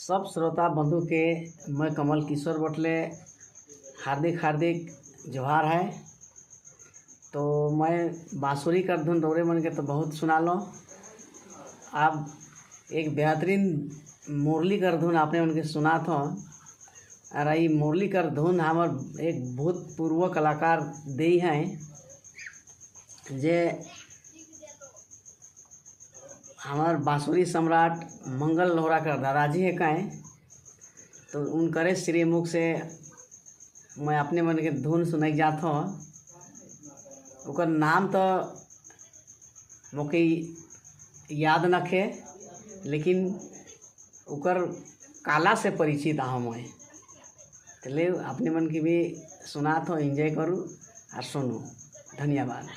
सब श्रोता बंधु के मैं कमल किशोर बटले हार्दिक हार्दिक जोहार है। तो मैं बांसुरी का धुन डोरे मन के तो बहुत सुना लो। अब एक बेहतरीन मुरली कर धुन आपने उनके सुना था। और ये मुरली कर धुन हमार एक भूतपूर्व कलाकार दे हैं जे हमार बांसुरी सम्राट मंगल लोहरा कर दादाजी है कहें। तो उनकरे श्रीमुख से मैं अपने मन के धुन सुनाई जात हूँ। उकर नाम तो मोके याद नखे, लेकिन उकर काला से परिचित हाँ मैं ले अपने मन की भी सुना तो एंजॉय करूँ और सुनूँ। धन्यवाद।